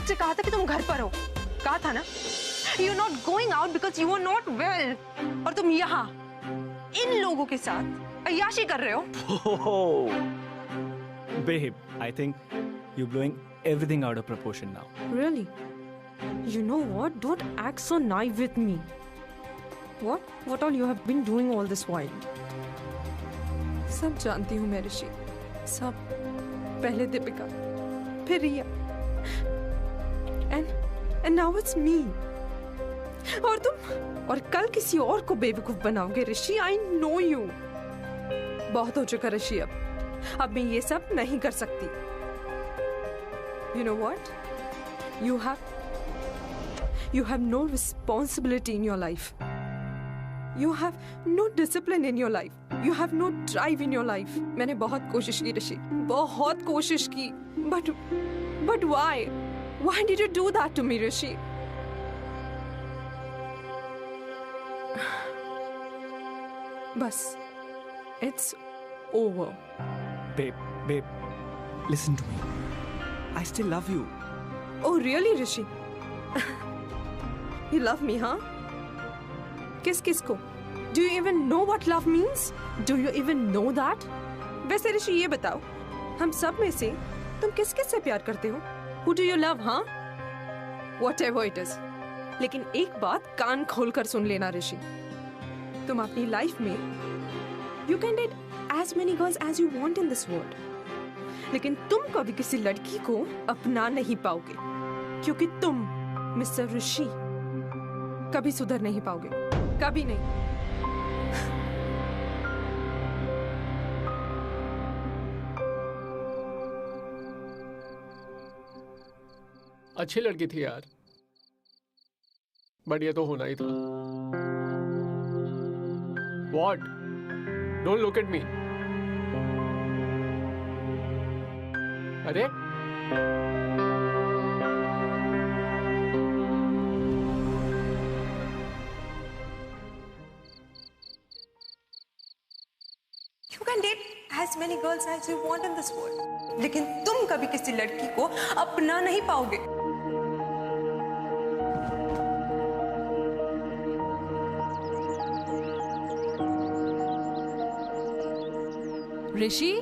मुझसे कहा था कि तुम घर पर हो, कहा था ना? You are not going out because you are not well, और तुम यहाँ इन लोगों के साथ अय्याशी कर रहे हो। Babe, I think you're blowing everything out of proportion now. Really? You know what? Don't act so naive with me. What all you have been doing all this while? सब जानती हूँ मैं ऋषि, सब। पहले दीपिका, फिर रिया, and now it's me. और तुम और कल किसी और को बेवकूफ बनाओगे ऋषि। I know you. बहुत हो चुका ऋषि, अब मैं ये सब नहीं कर सकती। You know what? You have no responsibility in your life. You have no discipline in your life. You have no drive in your life. मैंने बहुत कोशिश की ऋषि, बहुत कोशिश की, but why? Why did you do that to me, ऋषि? बस, it's over. Babe, listen to me. I still love you. Oh, really, Rishi? You love me, huh? किस को? Do you even know what love means? Do you even know that? वैसे ऋषि ये बताओ, हम सब में से तुम किस से प्यार करते हो? Who do you love, huh? Whatever it is. लेकिन एक बात कान खोल कर सुन लेना ऋषि, तुम अपनी लाइफ में you can date as many girls as you want in this world. लेकिन तुम कभी किसी लड़की को अपना नहीं पाओगे, क्योंकि तुम मिस्टर ऋषि कभी सुधर नहीं पाओगे, कभी नहीं। अच्छी लड़की थी यार, बट ये तो होना ही था। What? Don't look at me. अरे You can date as many girls as you want in this world, लेकिन तुम कभी किसी लड़की को अपना नहीं पाओगे। ऋषि,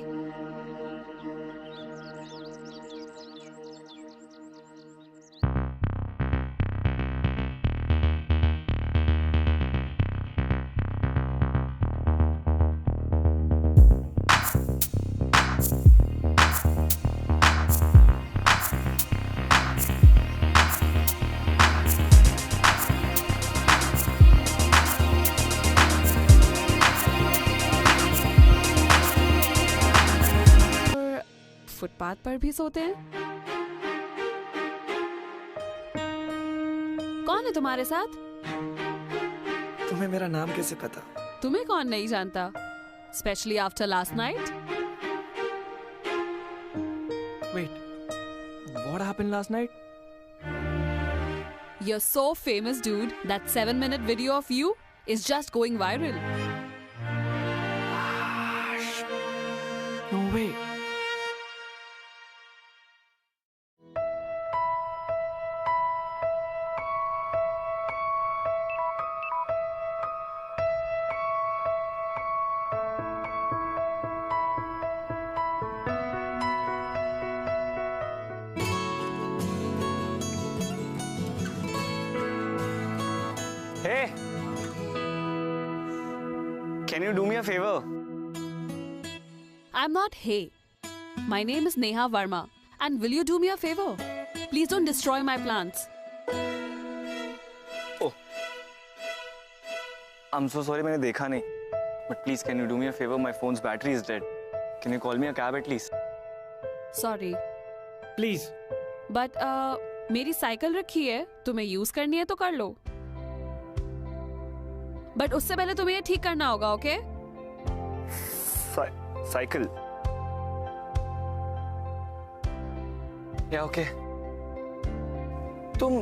फुटपाथ पर भी सोते हैं? कौन है तुम्हारे साथ? तुम्हें मेरा नाम कैसे पता? तुम्हें कौन नहीं जानता, specially after last night. Wait, what happened last night? You're so famous, dude. That 7-minute video of you is just going viral. No way. Hey, can you do me a favor? I'm not Hey. My name is Neha Verma. And will you do me a favor? Please don't destroy my plants. Oh, I'm so sorry, मैंने देखा नहीं. But please, can you do me a favor? My phone's battery is dead. Can you call me a cab at least? Sorry. Please. But मेरी cycle रखी है, तुम्हें use करनी है तो कर लो। बट उससे पहले तुम्हें ये ठीक करना होगा, ओके? साइकिल? या ओके। तुम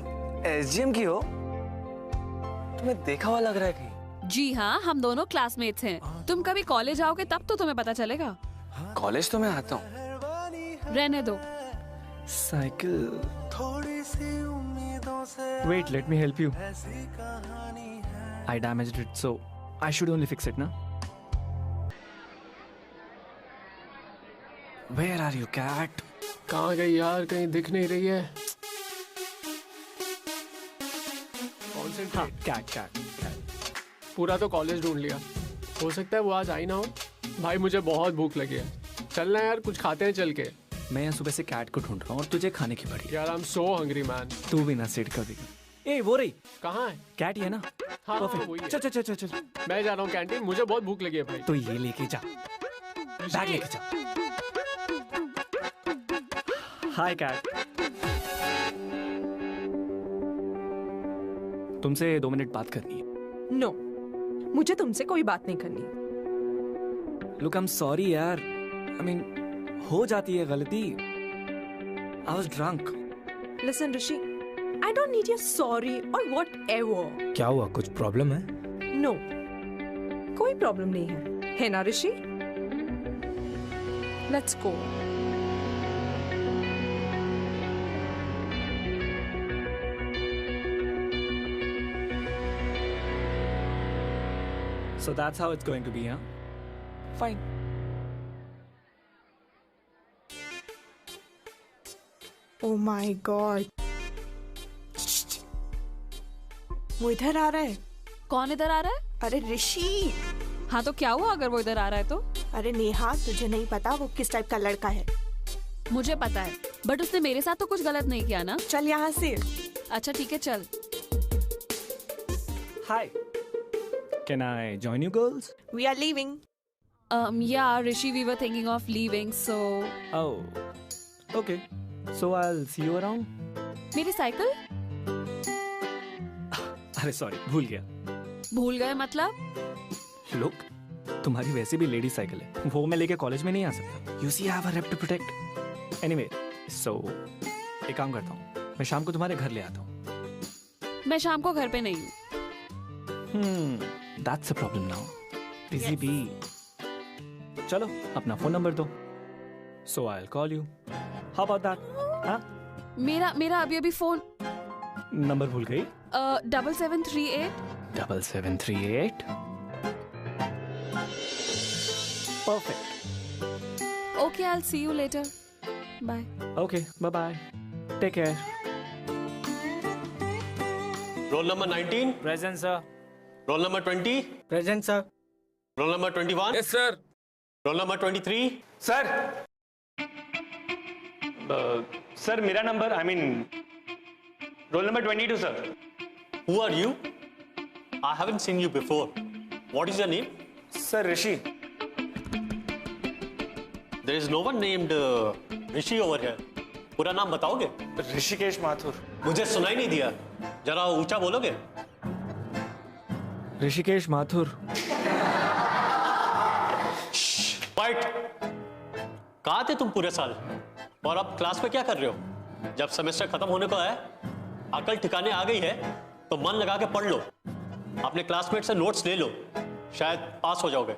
एसजीएम की हो? तुम्हें देखा हुआ लग रहा है कहीं? जी हाँ, हम दोनों क्लासमेट्स हैं। तुम कभी कॉलेज आओगे तब तो तुम्हें पता चलेगा। कॉलेज तो मैं आता हूँ। रहने दो। Cycle Wait, let me help you. I damaged it, so I should only fix it, na? Where are you, cat? कहाँ गई यार, कहीं दिख नहीं रही है। हाँ, cat. पूरा तो कॉलेज ढूंढ लिया, हो सकता है वो आज आई ना हो। भाई मुझे बहुत भूख लगी है, चलना यार कुछ खाते हैं चल के। मैं यहाँ सुबह से कैट को ढूंढ रहा हूँ और तुझे खाने की पड़ी। यार आई एम सो हंग्री मैन। तू भी ना सिट कभी। ए वो रही, कहाँ है? कैट ही है ना? हाँ Perfect. वही है। चल। मैं जा रहा हूँ कैंटीन, मुझे बहुत भूख लगी है भाई। तो ये लेके जा, बैग लेके जा। हाय कैट। तुमसे 2 मिनट बात करनी है। नो, मुझे तुमसे कोई बात नहीं करनी। लुक आई एम सॉरी यार, आई मीन हो जाती है गलती। I was drunk. Listen Rishi, I don't need your sorry और व्हाटएवर। क्या हुआ, कुछ प्रॉब्लम है? नो, कोई प्रॉब्लम नहीं है ना Rishi? Let's go. So that's how it's going to be, huh? Fine. Oh my God. वो इधर आ रहा है। कौन इधर आ रहा है? अरे ऋषि। हाँ तो क्या हुआ अगर वो इधर आ रहा है तो? अरे नेहा, तुझे नहीं पता वो किस टाइप का लड़का है? मुझे पता है, बट उसने मेरे साथ तो कुछ गलत नहीं किया ना। चल यहाँ से। अच्छा ठीक है चल। Hi. Can I join you girls? We are leaving. Yeah, Rishi, we were thinking of leaving, so. Oh. Okay. So I'll see you around. मेरी साइकिल? अरे सॉरी, भूल गया। भूल गए मतलब? Look, तुम्हारी वैसे भी लेडी साइकिल है, वो मैं लेके कॉलेज में नहीं आ सकता। You see, I have a rep to protect. Anyway, so एक काम करता हूँ, मैं शाम को तुम्हारे घर ले आता हूँ। मैं शाम को घर पे नहीं हूँ। That's a problem now. Busy bee. चलो अपना फोन नंबर दो, so I'll call you. How about that? हाँ? मेरा अभी फोन नंबर भूल गई? 7738 7738. Perfect. Okay, I'll see you later. Bye. Okay, bye bye. Take care. Roll number 19. Present sir. Roll number 20. Present sir. Roll number 21. Yes sir. Roll number 23. Sir sir मेरा number roll number 22 sir. Who are you? I haven't seen you before. What is your name? Sir Rishi. There is no one named Rishi over here. पूरा नाम बताओगे? ऋषिकेश माथुर। मुझे सुनाई नहीं दिया, जरा ऊंचा बोलोगे? ऋषिकेश माथुर। Quiet. कहाँ थे तुम पूरे साल? और अब क्लास में क्या कर रहे हो? जब सेमेस्टर खत्म होने को है, अकल ठिकाने आ गई है तो मन लगा के पढ़ लो, अपने क्लासमेट से नोट्स ले लो, शायद पास हो जाओगे।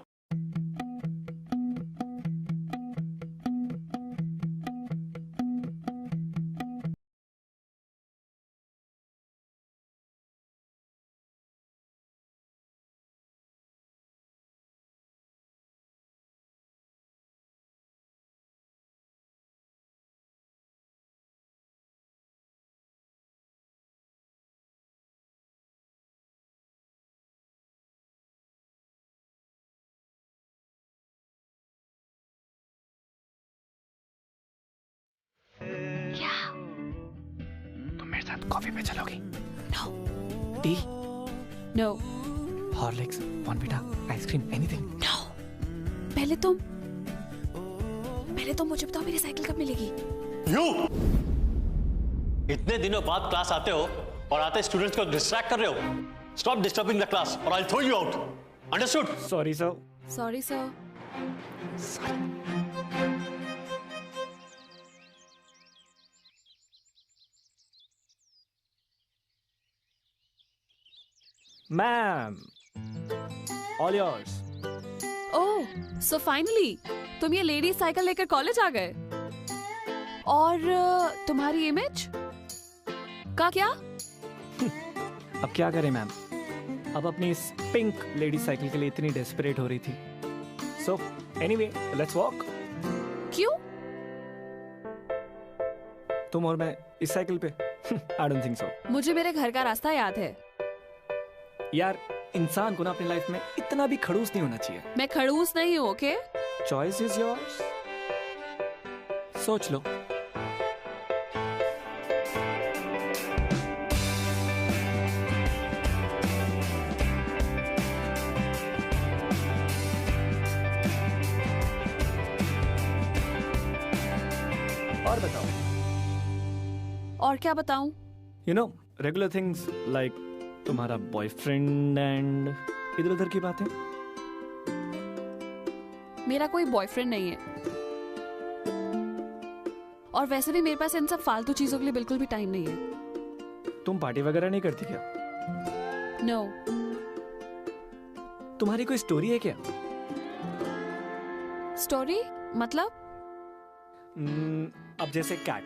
तुम मेरे साथ कॉफी पे चलोगी? No. T? No. Horlicks, Bournvita, ice cream, anything? No. पहले तुम मुझे बताओ मेरी साइकिल कब मिलेगी? You! इतने दिनों बाद क्लास आते हो और आते स्टूडेंट्स को डिस्ट्रैक्ट कर रहे हो। Stop disturbing the class or I'll throw you out. Understood? Sorry sir. Sorry, sir. Ma'am, all yours. Oh, so finally, तुम ये लेडी साइकिल लेकर कॉलेज आ गए। और तुम्हारी इमेज? का क्या? अब क्या करें मैम, अब अपनी इस पिंक लेडी साइकिल के लिए इतनी डेस्परेट हो रही थी। So anyway let's walk. क्यों? तुम और मैं इस साइकिल पे? I don't think so. मुझे मेरे घर का रास्ता याद है। यार इंसान को ना अपनी लाइफ में इतना भी खड़ूस नहीं होना चाहिए। मैं खड़ूस नहीं हूँ, ओके? चॉइस इज योर्स, सोच लो। और बताओ। और क्या बताऊं? You know regular things like तुम्हारा बॉयफ्रेंड एंड इधर उधर की बातें। मेरा कोई बॉयफ्रेंड नहीं है, और वैसे भी मेरे पास इन सब फालतू चीजों के लिए बिल्कुल भी टाइम नहीं है। तुम पार्टी वगैरह नहीं करती क्या? नो। तुम्हारी कोई स्टोरी है क्या? स्टोरी मतलब? अब जैसे कैट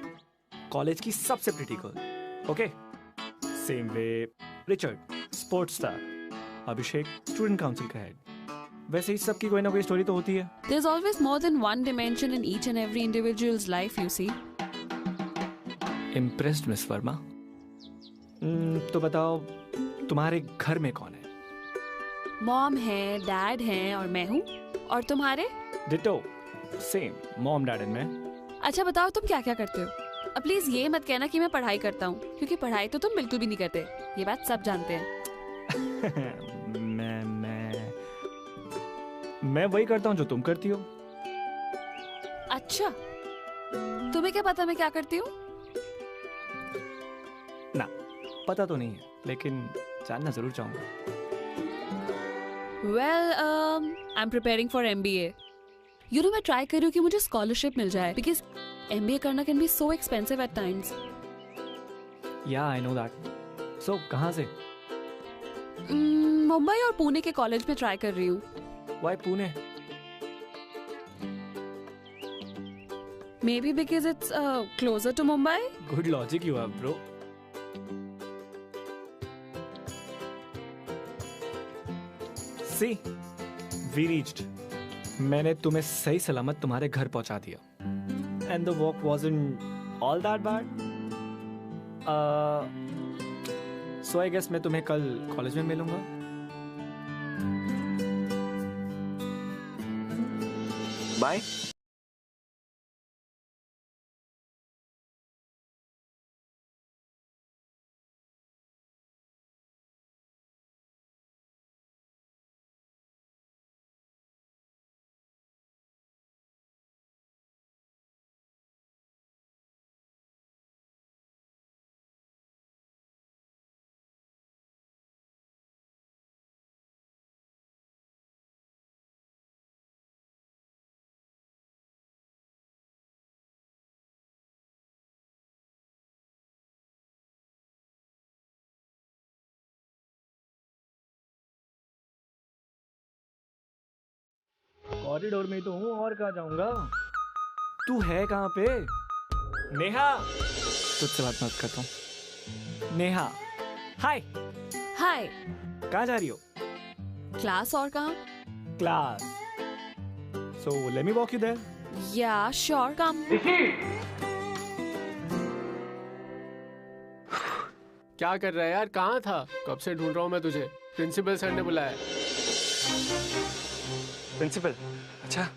कॉलेज की सबसे pretty girl, okay? Same way Richard sports star, Abhishek student council का हेड। वैसे ही सबकी कोई ना कोई स्टोरी तो होती है। There's always more than one dimension in each and every individual's life, you see. Impressed miss Verma. तो बताओ तुम्हारे घर में कौन है? मॉम है, डैड है और मैं हूँ। और तुम्हारे? Ditto, same, mom dad and मैं। अच्छा बताओ तुम क्या क्या करते हो? अब प्लीज ये मत कहना कि मैं पढ़ाई करता हूँ, क्योंकि पढ़ाई तो तुम बिल्कुल भी नहीं करते। ये बात सब जानते हैं। मैं वही करता हूँ जो तुम करती हो। अच्छा, तुम्हें क्या पता मैं क्या करती हूँ? ना, पता तो नहीं है, लेकिन जानना जरूर चाहूंगा। Well, I am preparing for MBA. You know, मैं ट्राई कर रही हूँ कि मुझे स्कॉलरशिप मिल जाए, बिकॉज MBA करना can be so expensive eight times. या आई नो दैट। सो कहाँ से? मुंबई और पुणे के कॉलेज में ट्राई कर रही हूँ। Why Pune? Maybe because it's closer to Mumbai. Good logic you have, bro. See, we reached. मैंने तुम्हें सही सलामत तुम्हारे घर पहुंचा दिया. And the walk wasn't all that bad. So I guess मैं तुम्हें कल कॉलेज में मिलूंगा. बाय. कॉरिडोर में तो हूँ और कहाँ जाऊंगा? तू है कहाँ पे? नेहा, तुझसे बात मत करता हूँ. नेहा, हाय. हाय. कहाँ जा रही हो? क्लास. और कहाँ? Class. So let me walk you there. Yeah, sure, come. क्या कर रहा है यार? कहाँ था? कब से ढूंढ रहा हूँ मैं तुझे. प्रिंसिपल सर ने बुलाया. प्रिंसिपल, अच्छा.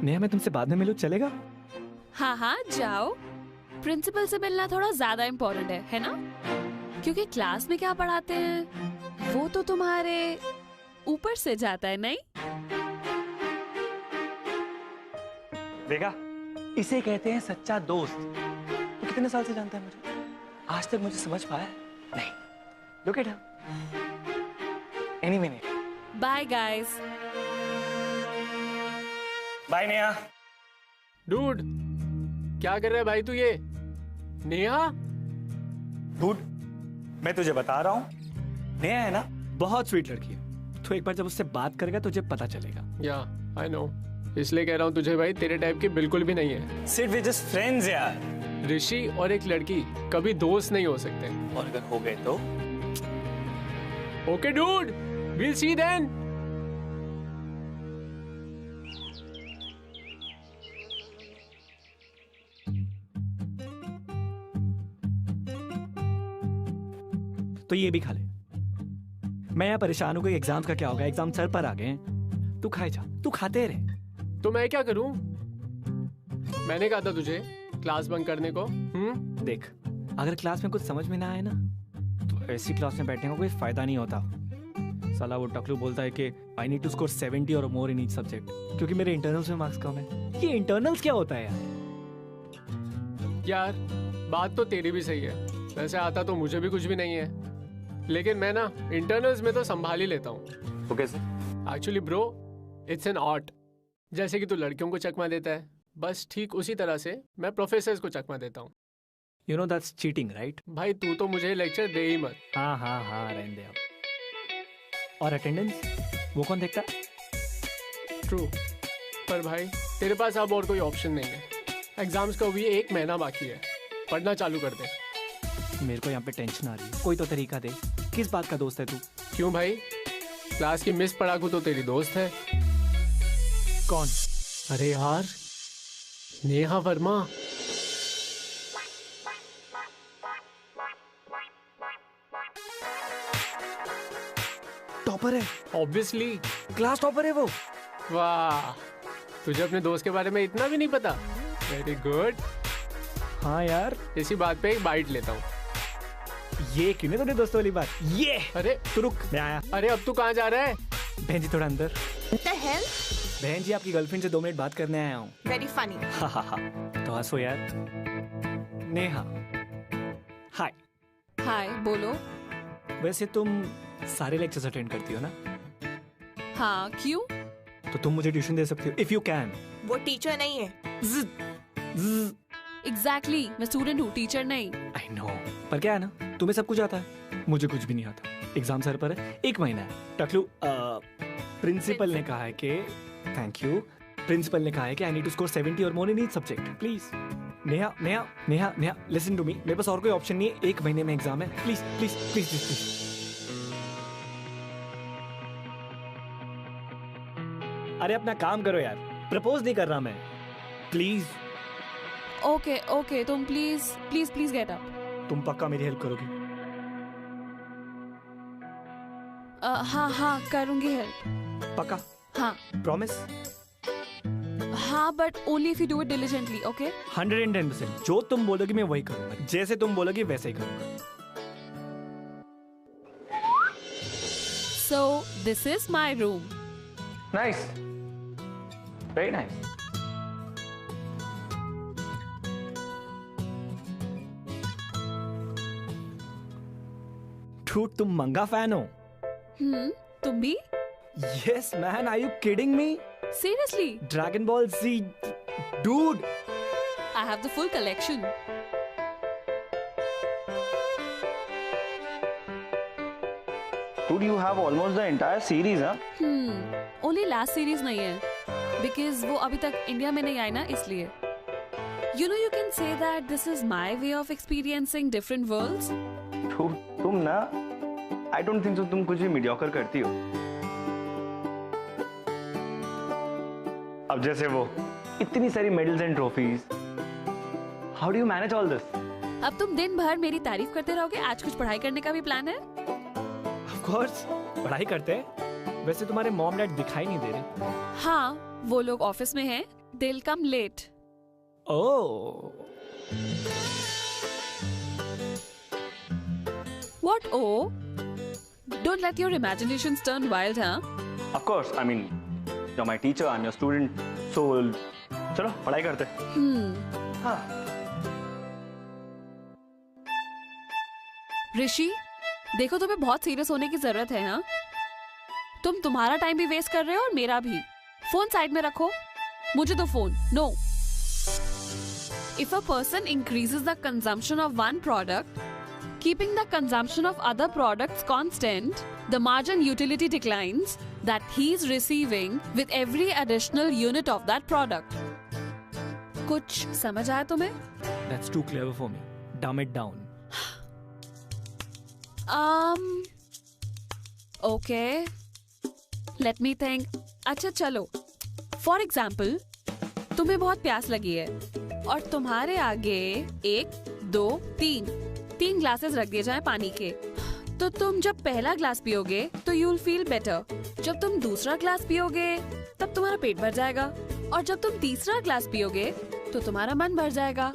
नेहा, मैं तुमसे बाद में मिलूं, चलेगा? हाँ हाँ जाओ. प्रिंसिपल से मिलना थोड़ा ज्यादा इम्पोर्टेंट है ना? क्योंकि क्लास में क्या पढ़ाते हैं वो तो तुम्हारे ऊपर से जाता है, नहीं? देखा, इसे कहते हैं सच्चा दोस्त. तो कितने साल से जानता है मुझे? आज तक मुझे समझ पाया नहीं. Look at her. Anyway, Neha. Bye guys. Bye, Neha. Dude, क्या कर रहा है भाई तू ये? नेहा? Dude, मैं तुझे बता रहा हूँ. नेहा है ना? बहुत स्वीट लड़की है. तो एक बार जब उससे बात करेगा तुझे पता चलेगा. या, आई नो. इसलिए कह रहा हूँ तुझे भाई, तेरे टाइप की बिल्कुल भी नहीं है। सिर्फ वी जस्ट फ्रेंड्स यार। ऋषि और एक लड़की कभी दोस्त नहीं हो सकते। और अगर हो गए तो? Okay dude, will see then. तो ये भी खा ले। मैं यहाँ परेशान हूँ कि एग्जाम्स का क्या होगा। एग्जाम सर पर आ गए हैं, तू खाए जा, तू खाते रहे। तो मैं क्या करूं? मैंने कहा था तुझे क्लास बंक करने को। देख, अगर क्लास में कुछ समझ में ना आए ना तो ऐसी क्लास में बैठने का कोई फायदा नहीं होता। साला वो टकलू बोलता है कि आई नीड टू स्कोर 70 और मोर इन ईच सब्जेक्ट, क्योंकि मेरे इंटरनल्स में मार्क्स कम है। ये इंटरनल्स क्या होता है यार? बात तो तेरी भी सही है, वैसे आता तो मुझे भी कुछ भी नहीं है, लेकिन मैं ना इंटरनल्स में तो संभाल ही लेता हूँ। तो कैसे? Actually bro, it's an art. जैसे कि तू लड़कियों को चकमा देता है, बस ठीक उसी तरह से मैं प्रोफेसर्स को चकमा देता हूँ। You know that's cheating right? भाई तू तो मुझे लेक्चर दे ही मत। हाँ हाँ हाँ, रहने दे अब। और अटेंडेंस वो कौन देखता है? ट्रू, पर भाई तेरे पास अब और कोई ऑप्शन नहीं है। एग्जाम्स का भी 1 महीना बाकी है, पढ़ना चालू कर दे। मेरे को यहाँ पे टेंशन आ रही है, कोई तो तरीका दे। किस बात का दोस्त है तू? क्यों भाई? क्लास की मिस पढ़ाकू तो तेरी दोस्त है। कौन? अरे यार, नेहा वर्मा। टॉपर है? ऑब्वियसली, क्लास टॉपर है वो। वाह, तुझे अपने दोस्त के बारे में इतना भी नहीं पता। Very good. हाँ यार, इसी बात पे एक बाइट लेता हूँ। ये क्यों नहीं तूने दोस्तों वाली बात? ये अरे तू रुक, मैं आया। अरे अब तू कहाँ जा रहा है? बहन जी थोड़ा अंदर। What the hell? बहन जी आपकी गर्लफ्रेंड से 2 मिनट बात करने आया हूँ। Very funny. हा हा हा, तो हंसो यार। नेहा, हाय। हाय, बोलो। वैसे तुम सारे लेक्चर्स अटेंड करती हो ना? हाँ, क्यों? तो तुम मुझे ट्यूशन दे सकती हो इफ यू कैन। वो टीचर नहीं है। एग्जैक्टली, मैं स्टूडेंट हूँ, टीचर नहीं। आई नो, पर क्या है ना, तुम्हें सब कुछ आता है, मुझे कुछ भी नहीं आता। एग्जाम सर पर है, 1 महीना है। टकलू, प्रिंसिपल ने कहा है कि थैंक यू। प्रिंसिपल ने कहा है कि आई नीड टू स्कोर 70 और more in each subject, please. Neha Neha Neha Neha, listen to me, मेरे पास और कोई ऑप्शन नहीं है। 1 महीने में एग्जाम है, please please please please please. अरे अपना काम करो यार, प्रपोज नहीं कर रहा मैं, प्लीज। ओके ओके, तुम please please please get up. तुम पक्का मेरी हेल्प करोगी? हाँ हाँ, करूंगी हेल्प। पक्का? हाँ प्रॉमिस? हाँ, but only if you do it diligently, okay? 110%। जो तुम बोलोगी मैं वही करूंगा, जैसे तुम बोलोगी वैसे ही करूंगा। So this is my room. Nice. Very nice. Dude, तुम मंगा फैन हो? तुम भी? Yes man, are you kidding me? Seriously? Dragon Ball Z, dude. I have the full collection. Dude, you have almost the entire series, huh? Only last series नहीं है, because वो अभी तक इंडिया में नहीं आई ना, इसलिए। You know, you can say that this is my way of experiencing different worlds. Dude, तुम ना, I don't think so तुम कुछ भी mediocre करती हो। अब जैसे वो इतनी सारी medals and trophies, how do you manage all this? अब तुम दिन भर मेरी तारीफ करते रहोगे, आज कुछ पढ़ाई करने का भी प्लान है? Of course, पढ़ाई करते हैं। वैसे तुम्हारे मॉम डैड दिखाई नहीं दे रहे। हाँ, वो लोग ऑफिस में हैं, they'll come late. Oh. What? Oh? Don't let your imaginations turn wild, huh? Of course, I mean, you're my teacher, I'm your student, so चलो पढ़ाई करते हैं। हाँ। ऋषि, देखो तुम्हें बहुत सीरियस होने की जरूरत है, हाँ? तुम तुम्हारा टाइम भी वेस्ट कर रहे हो और मेरा भी। फोन साइड में रखो, मुझे दो phone. No. If a person increases the consumption of one product, keeping the consumption of other products constant, the margin utility declines, that he's receiving with every additional unit of that product. कुछ समझ आया तुम्हें? That's too clever for me. Dumb it down. Okay. Let me think. अच्छा चलो. For example, तुम्हें बहुत प्यास लगी है और तुम्हारे आगे 1, 2, 3 ग्लासेस रख दिए जाएं पानी के. तो तुम जब पहला ग्लास पियोगे तो you'll feel better. जब तुम दूसरा ग्लास पियोगे तब तुम्हारा पेट भर जाएगा और जब तुम तीसरा ग्लास पियोगे तो तुम्हारा मन भर जाएगा.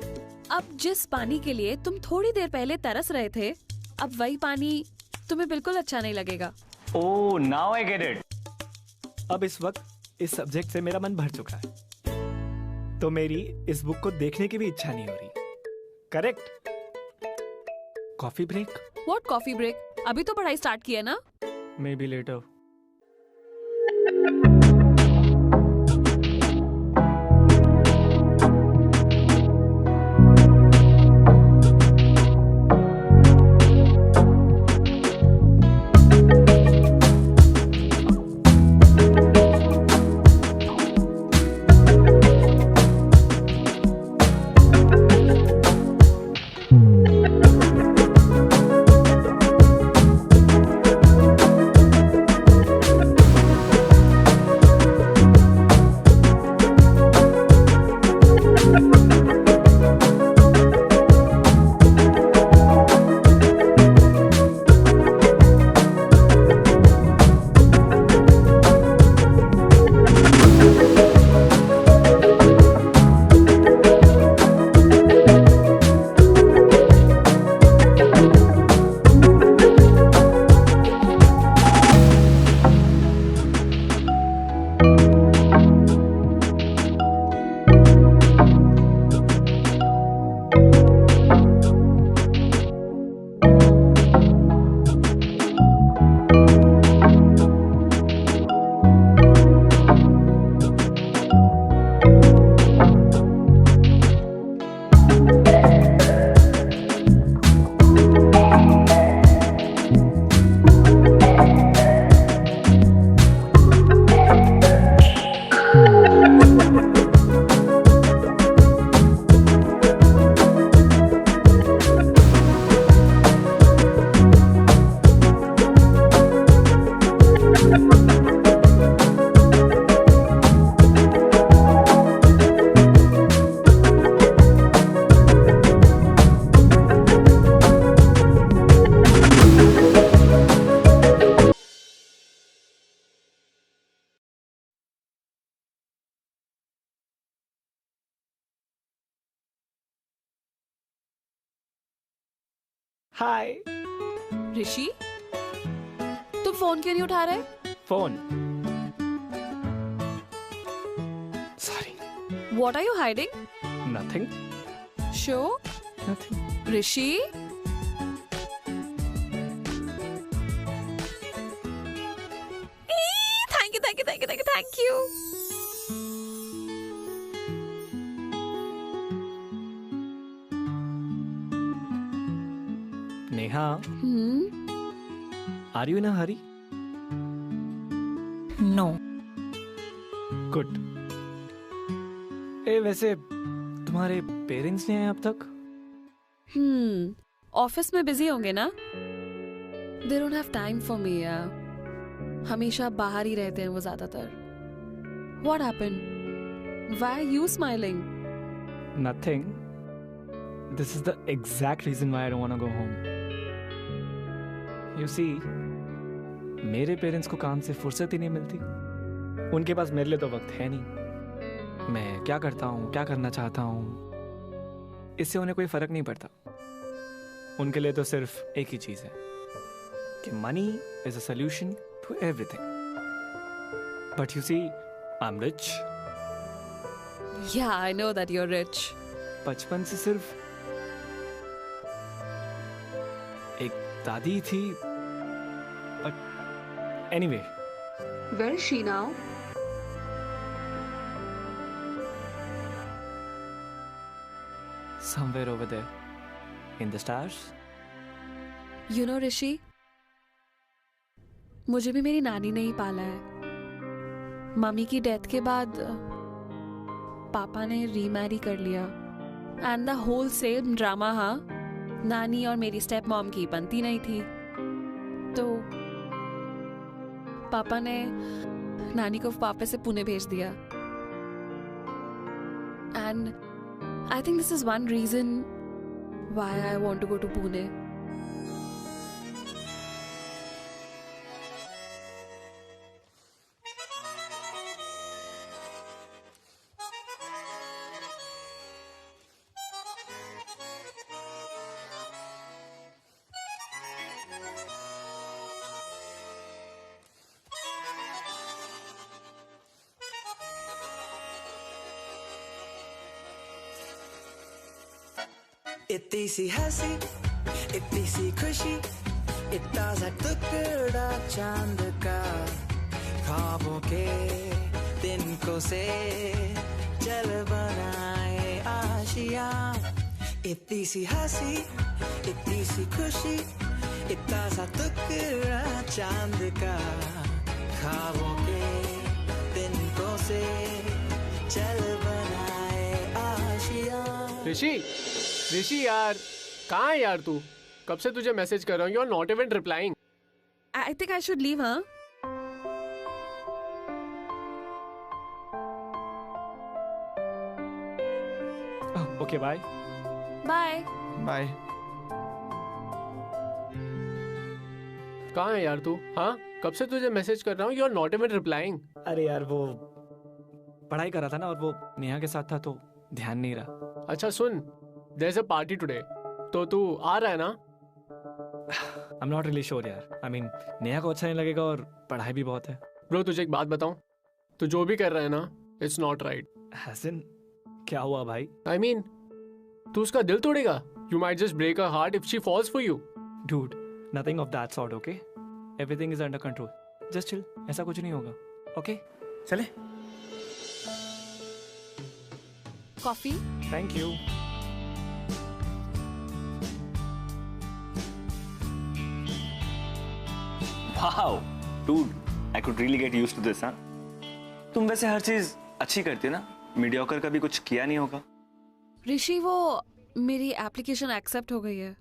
अब जिस पानी के लिए तुम थोड़ी देर पहले तरस रहे थे, अब वही पानी तुम्हें बिल्कुल अच्छा नहीं लगेगा. Oh, now I get it. अब इस वक्त इस सब्जेक्ट से मेरा मन भर चुका है, तो मेरी इस बुक को देखने की भी इच्छा नहीं हो रही. Correct? Coffee break? What coffee break? अभी तो पढ़ाई स्टार्ट की है ना? May be letter. हाय. ऋषि, तुम फोन क्यों नहीं उठा रहे? Phone. Sorry. What are you hiding? Nothing. Sure? Nothing. Rishi? Thank you. Neha, are you in a hurry? No. Good. वैसे तुम्हारे पेरेंट्स नहीं आए अब तक? ऑफिस में बिजी होंगे ना? They don't have time for me. हमेशा बाहर ही रहते हैं वो ज्यादातर. What happened? Why are you smiling? Nothing. This is the exact reason why I don't want to go home. You see, मेरे पेरेंट्स को काम से फुर्सत ही नहीं मिलती. उनके पास मेरे लिए तो वक्त है नहीं. मैं क्या करता हूँ, क्या करना चाहता हूँ, इससे उन्हें कोई फर्क नहीं पड़ता. उनके लिए तो सिर्फ एक ही चीज है कि money is a solution to everything. But you see, I am rich. Yeah, I know that you're rich. बचपन से सिर्फ एक दादी थी. But anyway. Where is she now? Somewhere over there, in the stars. You know, ऋषि, मुझे भी मेरी नानी ने ही पाला है. मम्मी की डेथ के बाद पापा ने रीमैरी कर लिया and the whole same drama. हाँ, नानी और मेरी स्टेप मॉम की बनती नहीं थी, तो पापा ने नानी को वापस से पुणे भेज दिया। And I think this is one reason why I want to go to Pune. इतनी सी हंसी, इतनी सी खुशी, इतना सा टुकड़ा चांद का, ख्वाबों के तिनकों से चल बनाए आशिया। इतनी सी हंसी, इतनी सी खुशी, इतना सा टुकड़ा चांद का, ख्वाबों के तिनकों से चल बनाए आशिया। ऋषि यार, कहाँ है यार तू? कब से तुझे मैसेज कर रहा हूँ, you are not even replying. I think I should leave. हाँ, ओके बाय बाय। बाय। कहाँ है यार तू? हाँ, कब से तुझे मैसेज कर रहा हूँ, you are not even replying. अरे यार वो पढ़ाई कर रहा था ना, और वो नेहा के साथ था तो ध्यान नहीं रहा। अच्छा सुन, there is a party today, तो तू आ रहा है ना? I am not really sure यार। आई मीन नेहा को अच्छा नहीं लगेगा और पढ़ाई भी बहुत है। ब्रो तुझे एक बात बताऊं, तू जो भी कर रहा है ना, इट्स नॉट राइट। हसन, क्या हुआ भाई? आई मीन तू उसका दिल तोड़ेगा। You might just break her heart if she falls for you. Dude, nothing of that sort, okay? Everything is under control, just chill, ऐसा कुछ नहीं होगा, ओके? चले। Coffee? Thank you. Wow dude, I could really get used to this. हाँ, तुम वैसे हर चीज अच्छी करती है ना, मीडियोकर का भी कुछ किया नहीं होगा। ऋषि, वो मेरी एप्लीकेशन एक्सेप्ट हो गई है।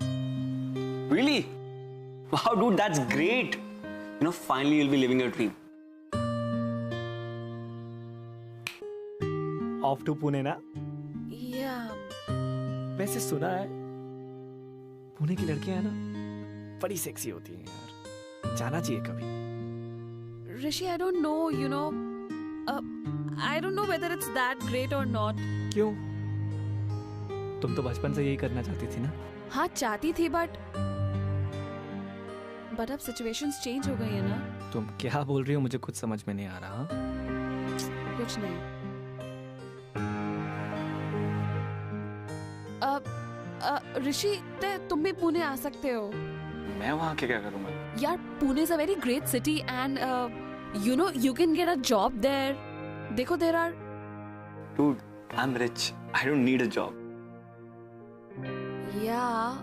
Really? Wow dude, that's great. You know, finally you'll be living your dream. Off to Pune ना? या वैसे सुना है पुणे की लड़कियां है ना, बड़ी सेक्सी होती हैं यार, जाना चाहिए कभी। Rishi, I don't know, you know, I don't know whether it's that great or not. क्यों? तुम तो बचपन से यही करना चाहती थी ना? हाँ, चाहती थी, बट अब सिचुएशंस चेंज हो गई है ना। तुम क्या बोल रही हो, मुझे कुछ समझ में नहीं आ रहा। कुछ नहीं। ऋषि, तुम भी पुणे आ सकते हो। मैं वहाँ के क्या करूँगा? यार, Pune is a very great city and you know you can get a job there. देखो, there are. Dude, I'm rich. I don't need a job. Yeah,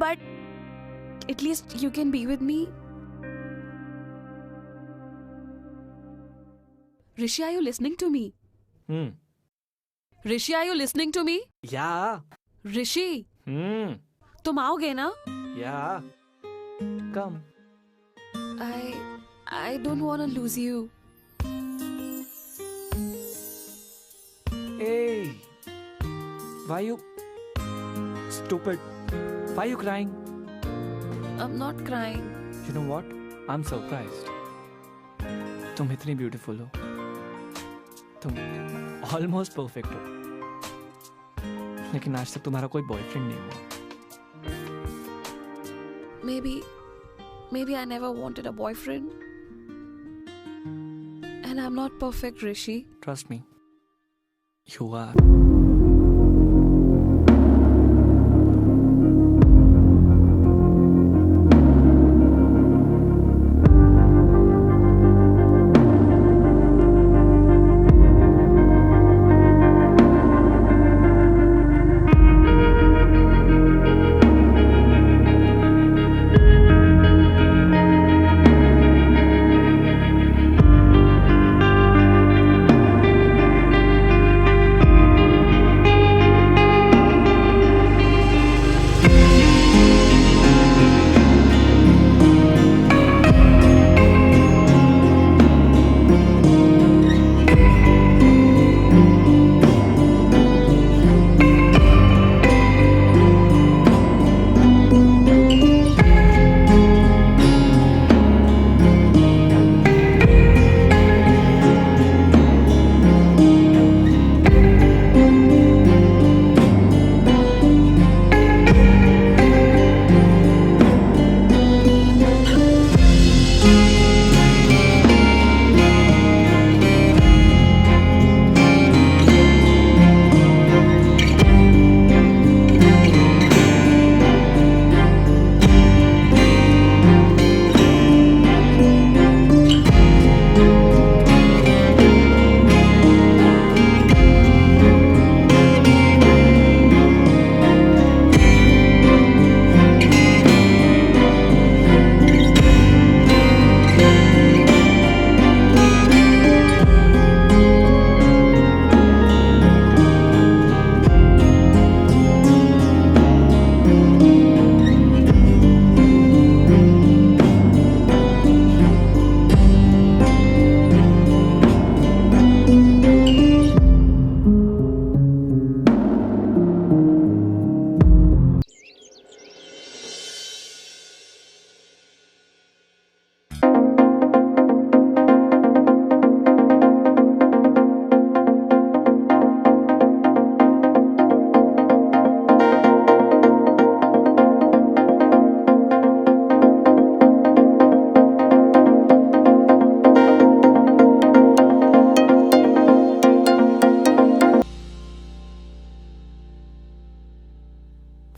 but at least you can be with me. Rishi, are you listening to me? Rishi, are you listening to me? Yeah. Rishi, तुम आओगे ना? Yeah. Come. I don't want to lose you. Hey, why you stupid? Why you crying? I'm not crying. You know what? I'm surprised. तुम इतनी beautiful हो, तुम almost perfect हो, लेकिन आज तक तुम्हारा कोई बॉयफ्रेंड नहीं हुआ। Maybe I never wanted a boyfriend. And I'm not perfect, Rishi. Trust me, you are.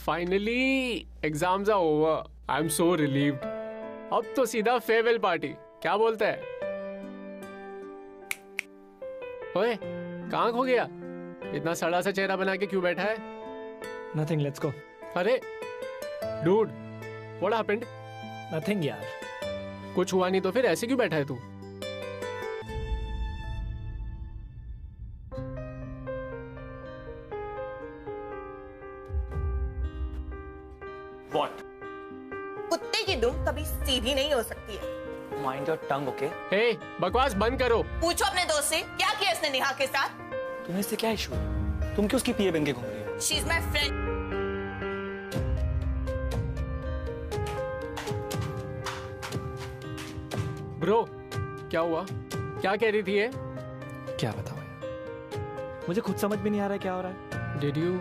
Finally exams are over. I am so relieved. अब तो सीधा फेयरवेल पार्टी. क्या बोलता है? ओए, कहाँ खो गया? इतना सड़ा सा चेहरा बना के क्यों बैठा है? Nothing, let's go. अरे डूड, व्हाट हैपेंड? Nothing यार. कुछ हुआ नहीं तो फिर ऐसे क्यों बैठा है तू? What? कुत्ते की दुम कभी सीधी नहीं हो सकती है. Mind your tongue, okay? हे, बकवास बंद करो. पूछो अपने दोस्त से क्या किया इसने नेहा के साथ. तुम्हें इससे क्या इशू है? तुम क्यों उसकी पीए बन के घूम रही हो? She is my friend. Bro, क्या हुआ? क्या कह रही थी ये? क्या बताऊं यार? मुझे खुद समझ में नहीं आ रहा है क्या हो रहा है. Did you?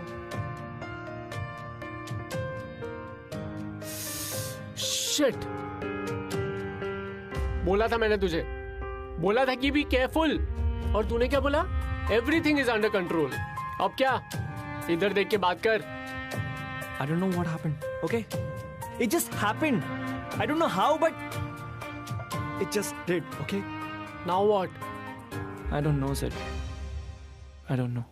Shit. बोला था मैंने तुझे. बोला था कि बी केयरफुल. और तूने क्या बोला? Everything is under control. अब क्या? इधर देख के बात कर. I don't know what happened. Okay? It just happened. I don't know how, but it just did. Okay? Now what? I don't know, Sid. I don't know.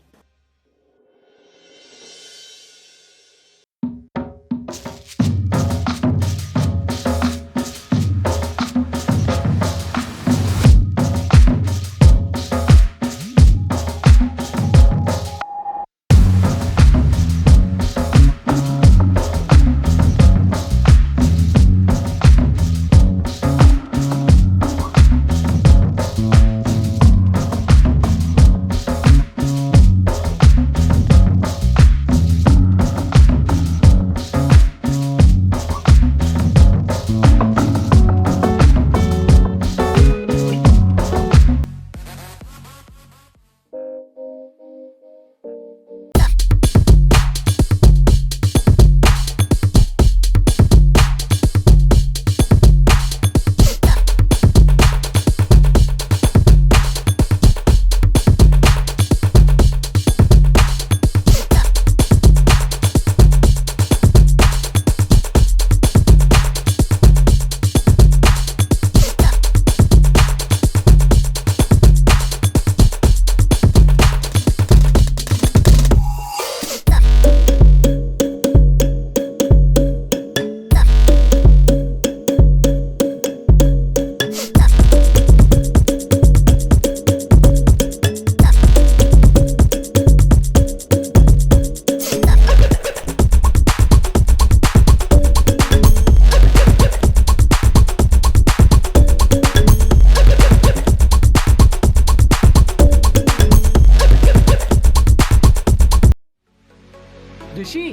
ऋषि,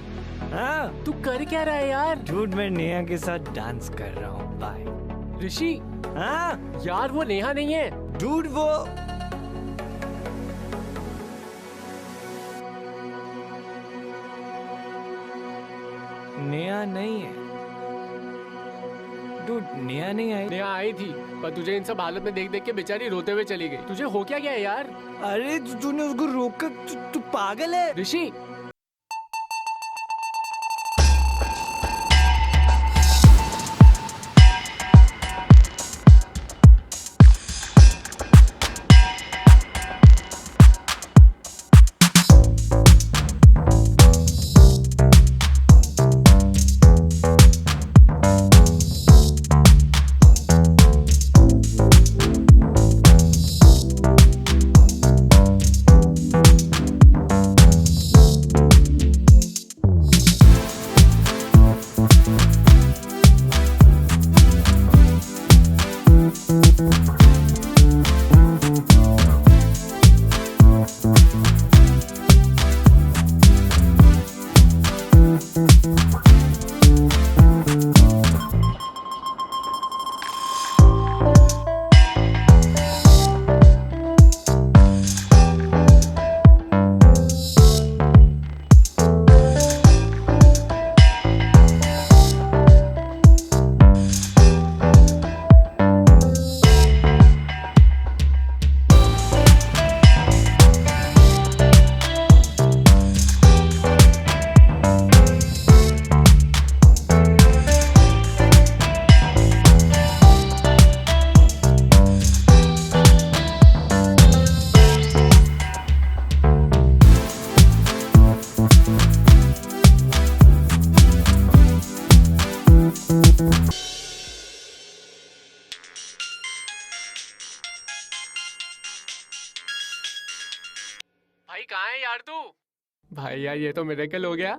हाँ तू कर क्या रहा है यार? डूड, मैं नेहा के साथ डांस कर रहा हूँ. बाय. ऋषि, हाँ यार वो नेहा नहीं है. डूड, वो नेहा नहीं है. डूड, नेहा नहीं आई. नेहा आई थी, पर तुझे इन सब हालत में देख देख के बेचारी रोते हुए चली गई. तुझे हो क्या गया है यार? अरे तूने उसको रोका. तू पागल है. ऋषि, भाई कहाँ है यार तू? भाई यार ये तो मिरेकल हो गया।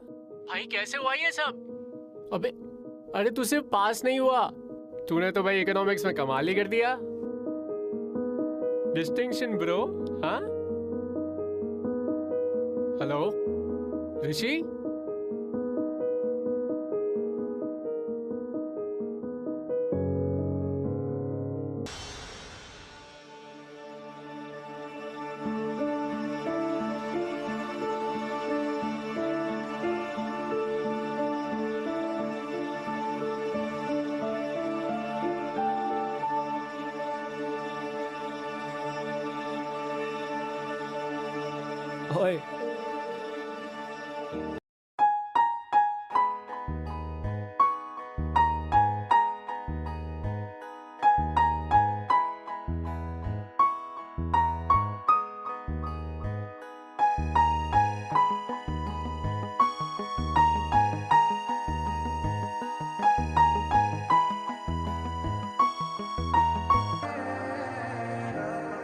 भाई कैसे हुआ ये सब? अबे अरे तू सिर्फ पास नहीं हुआ, तूने तो भाई इकोनॉमिक्स में कमाल ही कर दिया। Distinction bro. हाँ हेलो ऋषि। ओए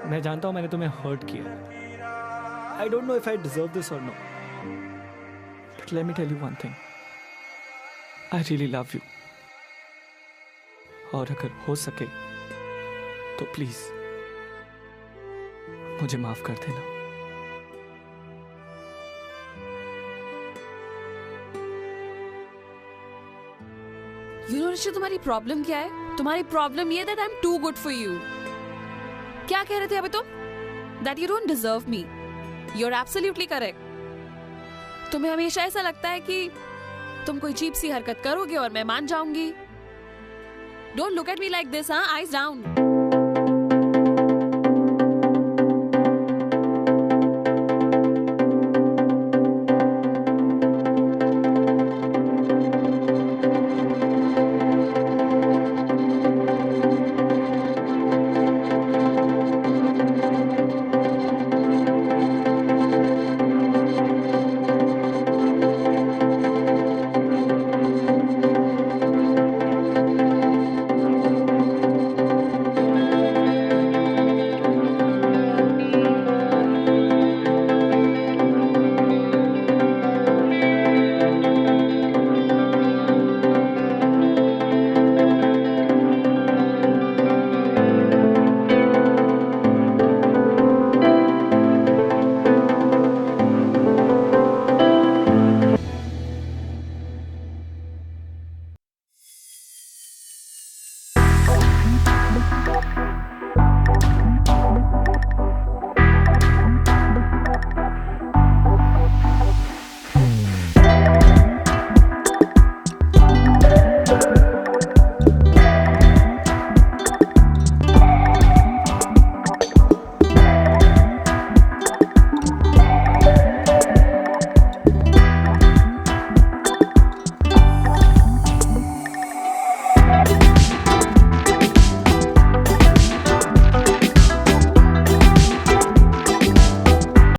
मैं जानता हूं मैंने तुम्हें हर्ट किया। I don't know if I deserve this or no. But let me tell you one thing. I really love you. और अगर हो सके तो प्लीज मुझे माफ कर देना। You know ऋषि तुम्हारी प्रॉब्लम क्या है? तुम्हारी प्रॉब्लम ये that I'm too good for you. क्या कह रहे थे अभी तुम? That you don't deserve me. You're absolutely correct. तुम्हें हमेशा ऐसा लगता है कि तुम कोई चीप सी हरकत करोगे और मैं मान जाऊंगी। Don't look at me like this, हाँ? Eyes down.